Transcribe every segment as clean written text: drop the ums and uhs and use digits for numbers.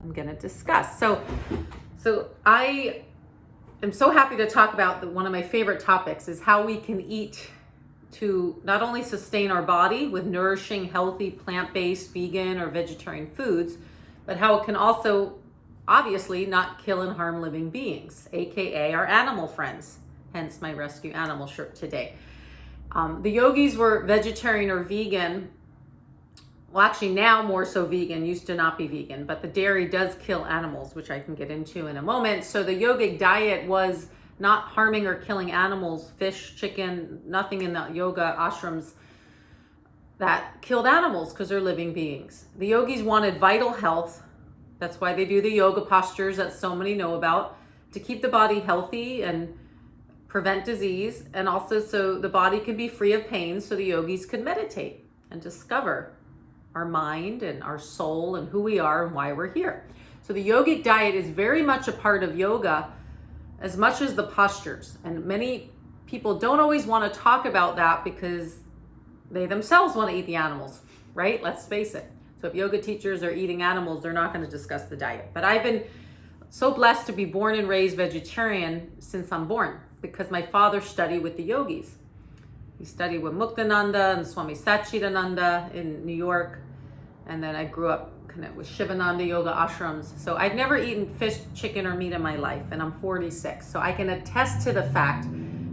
I'm going to discuss. So I am so happy to talk about one of my favorite topics is how we can eat to not only sustain our body with nourishing, healthy, plant-based, vegan, or vegetarian foods, but how it can also obviously not kill and harm living beings, aka our animal friends, hence my rescue animal shirt today. The yogis were vegetarian or vegan. Well, actually now more so vegan, used to not be vegan, but the dairy does kill animals, which I can get into in a moment. So the yogic diet was not harming or killing animals, fish, chicken, nothing in the yoga ashrams that killed animals because they're living beings. The yogis wanted vital health. That's why they do the yoga postures that so many know about, to keep the body healthy and prevent disease, and also so the body can be free of pain so the yogis could meditate and discover our mind and our soul and who we are and why we're here. So the yogic diet is very much a part of yoga as much as the postures. And many people don't always want to talk about that because they themselves want to eat the animals, right? Let's face it. So if yoga teachers are eating animals, they're not going to discuss the diet. But I've been so blessed to be born and raised vegetarian since I'm born, because my father studied with the yogis. He studied with Muktananda and Swami Satchidananda in New York. And then I grew up kind of with Shivananda yoga ashrams. So I've never eaten fish, chicken, or meat in my life, and I'm 46. So I can attest to the fact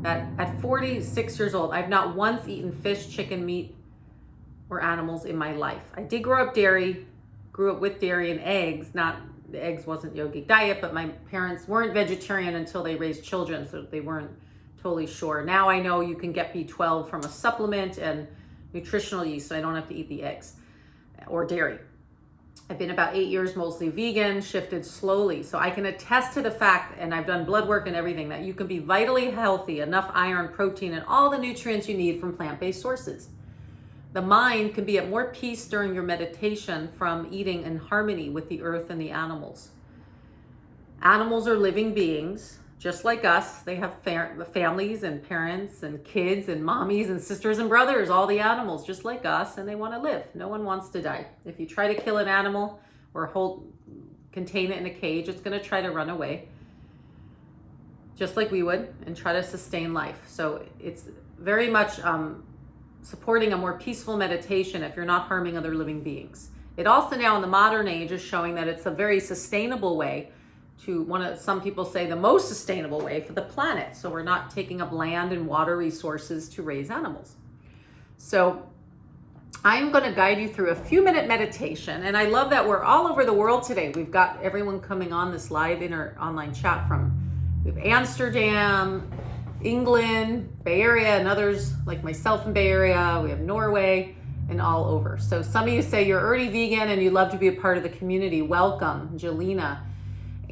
that at 46 years old, I've not once eaten fish, chicken, meat, or animals in my life. I did grow up dairy, grew up with dairy and eggs. The eggs wasn't yogic diet, but my parents weren't vegetarian until they raised children, so they weren't totally sure. Now I know you can get B12 from a supplement and nutritional yeast, so I don't have to eat the eggs or dairy. I've been about 8 years mostly vegan, shifted slowly. So I can attest to the fact, and I've done blood work and everything, that you can be vitally healthy, enough iron, protein, and all the nutrients you need from plant-based sources. The mind can be at more peace during your meditation from eating in harmony with the earth and the animals. Animals are living beings, just like us. They have families and parents and kids and mommies and sisters and brothers, all the animals, just like us, and they want to live. No one wants to die. If you try to kill an animal or contain it in a cage, it's going to try to run away, just like we would, and try to sustain life. So it's very much supporting a more peaceful meditation if you're not harming other living beings. It also now in the modern age is showing that it's a very sustainable way to some people say the most sustainable way for the planet. So we're not taking up land and water resources to raise animals. So I'm going to guide you through a few-minute meditation. And I love that we're all over the world today. We've got everyone coming on this live in our online chat we have Amsterdam, England, Bay Area, and others like myself in Bay Area. We have Norway and all over. So some of you say you're already vegan and you'd love to be a part of the community. Welcome, Jelena.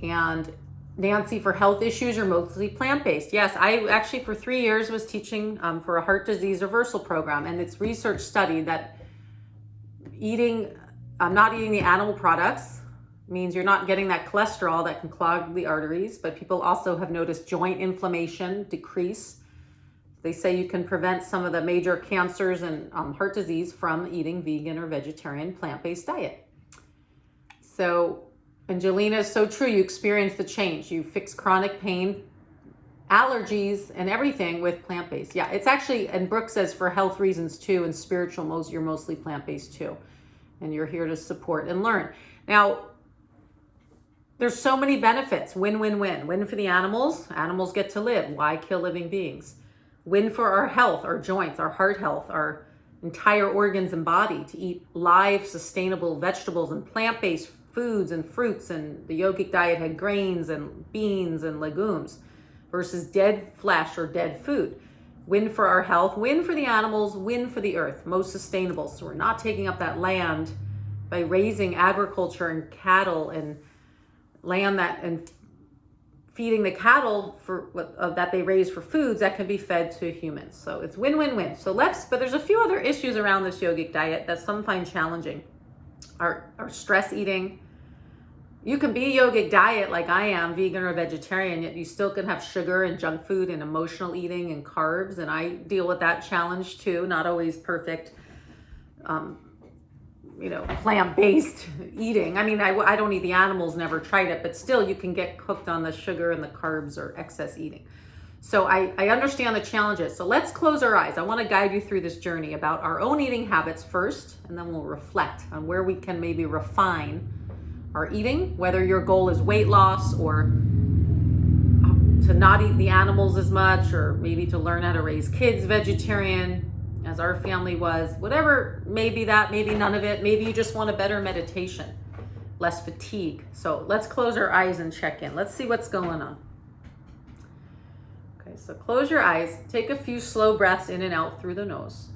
And Nancy, for health issues, are mostly plant-based. Yes, I actually for 3 years was teaching for a heart disease reversal program, and it's research studied that not eating the animal products means you're not getting that cholesterol that can clog the arteries, but people also have noticed joint inflammation decrease. They say you can prevent some of the major cancers and heart disease from eating vegan or vegetarian plant-based diet. So, and Jelena, is so true. You experience the change. You fix chronic pain, allergies, and everything with plant-based. Yeah, it's actually, and Brooke says for health reasons too, and spiritual, you're mostly plant-based too. And you're here to support and learn. Now, there's so many benefits. Win, win, win. Win for the animals. Animals get to live. Why kill living beings? Win for our health, our joints, our heart health, our entire organs and body, to eat live, sustainable vegetables and plant-based foods and fruits, and the yogic diet had grains and beans and legumes versus dead flesh or dead food. Win for our health, win for the animals, win for the earth, most sustainable. So we're not taking up that land by raising agriculture and cattle and land and feeding the cattle that they raise for foods that can be fed to humans. So it's win-win-win. But there's a few other issues around this yogic diet that some find challenging. Our stress eating. You can be yogic diet like I am, vegan or vegetarian, yet you still can have sugar and junk food and emotional eating and carbs. And I deal with that challenge too, not always perfect. plant-based eating. I mean, I don't eat the animals, never tried it, but still you can get hooked on the sugar and the carbs or excess eating. So I understand the challenges. So let's close our eyes. I want to guide you through this journey about our own eating habits first, and then we'll reflect on where we can maybe refine our eating, whether your goal is weight loss or to not eat the animals as much, or maybe to learn how to raise kids vegetarian, as our family was, whatever, maybe that, maybe none of it. Maybe you just want a better meditation, less fatigue. So let's close our eyes and check in. Let's see what's going on. Okay, so close your eyes. Take a few slow breaths in and out through the nose.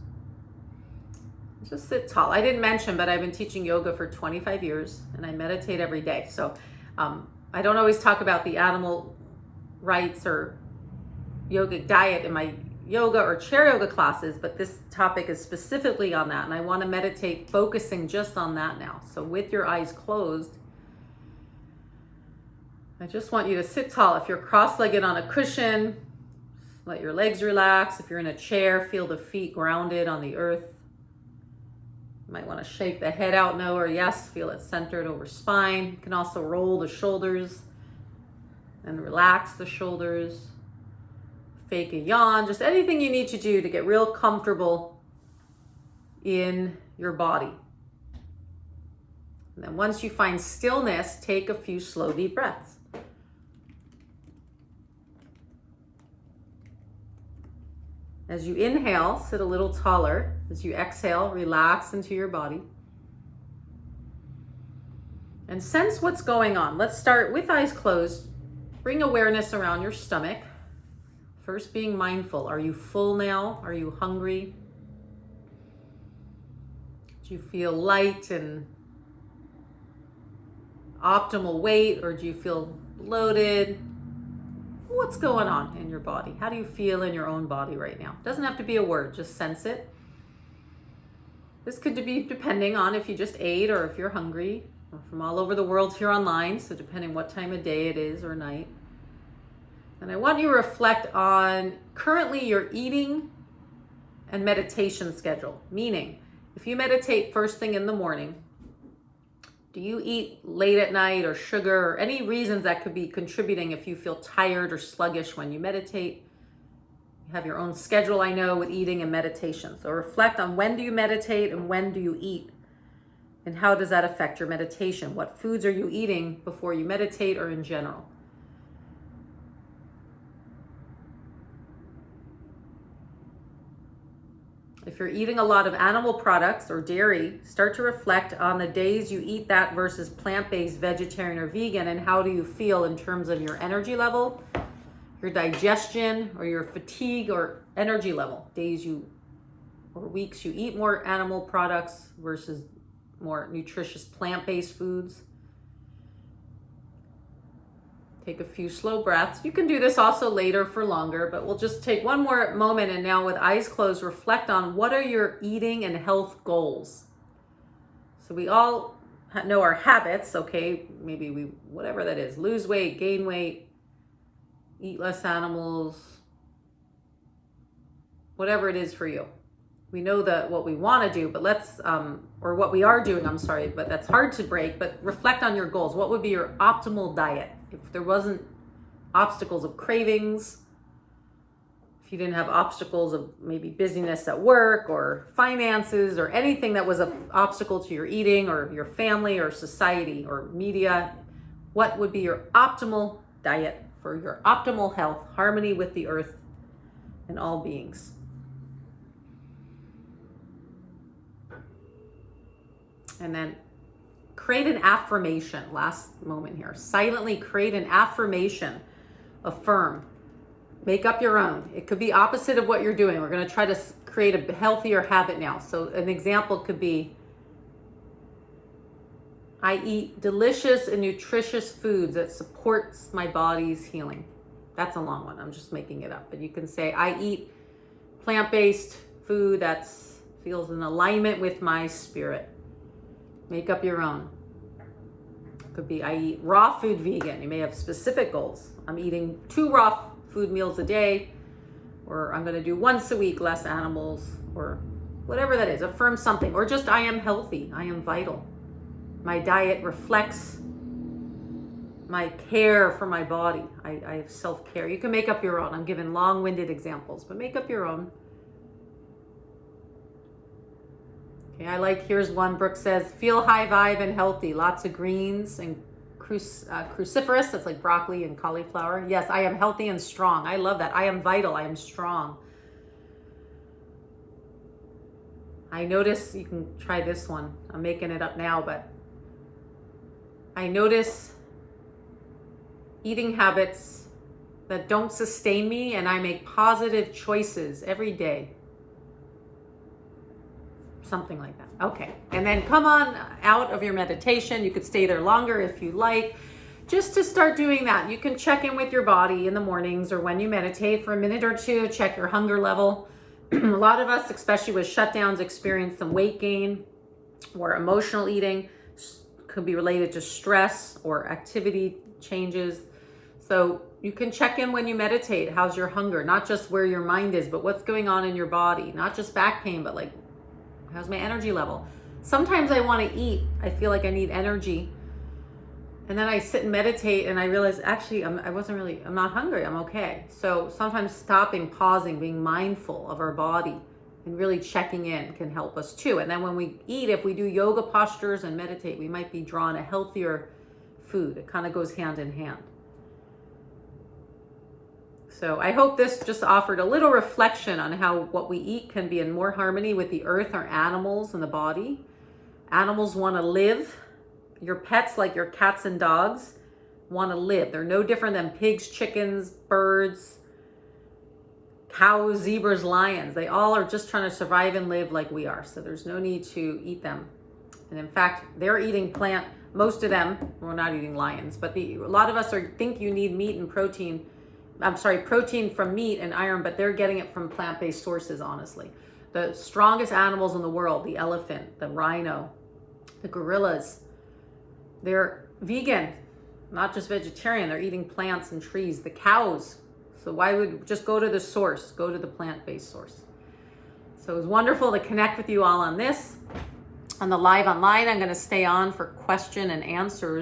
Just sit tall. I didn't mention, but I've been teaching yoga for 25 years and I meditate every day. So I don't always talk about the animal rights or yogic diet in my yoga or chair yoga classes, but this topic is specifically on that, and I want to meditate focusing just on that now. So with your eyes closed, I just want you to sit tall. If you're cross-legged on a cushion, let your legs relax. If you're in a chair, feel the feet grounded on the earth. You might want to shake the head out, no or yes, feel it centered over spine. You can also roll the shoulders and relax the shoulders. Fake a yawn, just anything you need to do to get real comfortable in your body. And then once you find stillness, take a few slow, deep breaths. As you inhale, sit a little taller. As you exhale, relax into your body. And sense what's going on. Let's start with eyes closed. Bring awareness around your stomach. First, being mindful. Are you full now? Are you hungry? Do you feel light and optimal weight, or do you feel bloated? What's going on in your body? How do you feel in your own body right now? It doesn't have to be a word, just sense it. This could be depending on if you just ate or if you're hungry. We're from all over the world here online, so depending what time of day it is or night. And I want you to reflect on currently your eating and meditation schedule. Meaning, if you meditate first thing in the morning, do you eat late at night or sugar or any reasons that could be contributing if you feel tired or sluggish when you meditate? You have your own schedule, I know, with eating and meditation. So reflect on when do you meditate and when do you eat? And how does that affect your meditation? What foods are you eating before you meditate or in general? If you're eating a lot of animal products or dairy, start to reflect on the days you eat that versus plant-based, vegetarian, or vegan, and how do you feel in terms of your energy level, your digestion, or your fatigue or energy level. Days or weeks you eat more animal products versus more nutritious plant-based foods. Take a few slow breaths. You can do this also later for longer, but we'll just take one more moment and now with eyes closed, reflect on what are your eating and health goals. So we all know our habits, okay? Maybe whatever that is, lose weight, gain weight, eat less animals, whatever it is for you. We know that what we want to do, but or what we are doing, but that's hard to break, but reflect on your goals. What would be your optimal diet? If there wasn't obstacles of cravings, if you didn't have obstacles of maybe busyness at work or finances or anything that was an obstacle to your eating or your family or society or media, what would be your optimal diet for your optimal health, harmony with the earth and all beings? And then create an affirmation. Last moment here. Silently create an affirmation. Affirm. Make up your own. It could be opposite of what you're doing. We're going to try to create a healthier habit now. So an example could be, I eat delicious and nutritious foods that supports my body's healing. That's a long one. I'm just making it up. But you can say, I eat plant-based food that feels in alignment with my spirit. Make up your own. Could be, I eat raw food vegan. You may have specific goals. I'm eating 2 raw food meals a day, or I'm going to do once a week less animals, or whatever that is, affirm something, or just I am healthy, I am vital. My diet reflects my care for my body. I have self-care. You can make up your own. I'm giving long-winded examples, but make up your own. Okay, here's one. Brooke says, feel high vibe and healthy. Lots of greens and cruciferous. That's like broccoli and cauliflower. Yes, I am healthy and strong. I love that. I am vital. I am strong. I notice, you can try this one. I'm making it up now, but I notice eating habits that don't sustain me, and I make positive choices every day. Something like that. Okay. And then come on out of your meditation. You could stay there longer if you like. Just to start doing that, you can check in with your body in the mornings or when you meditate for a minute or two, check your hunger level. A lot of us, especially with shutdowns, experience some weight gain or emotional eating. Could be related to stress or activity changes. So you can check in when you meditate. How's your hunger? Not just where your mind is, but what's going on in your body. Not just back pain, but like, how's my energy level? Sometimes I want to eat. I feel like I need energy. And then I sit and meditate and I realize, actually, I'm not hungry. I'm okay. So sometimes stopping, pausing, being mindful of our body and really checking in can help us too. And then when we eat, if we do yoga postures and meditate, we might be drawn a healthier food. It kind of goes hand in hand. So I hope this just offered a little reflection on how what we eat can be in more harmony with the earth, our animals, and the body. Animals want to live. Your pets, like your cats and dogs, want to live. They're no different than pigs, chickens, birds, cows, zebras, lions. They all are just trying to survive and live like we are. So there's no need to eat them. And in fact, they're eating plant. Most of them, we're not eating lions, but a lot of us think you need meat and protein. Protein from meat and iron, but they're getting it from plant-based sources, honestly. The strongest animals in the world, the elephant, the rhino, the gorillas, they're vegan, not just vegetarian. They're eating plants and trees. The cows. So why would just go to the source? Go to the plant-based source. So it was wonderful to connect with you all on this. On the live online, I'm going to stay on for question and answers.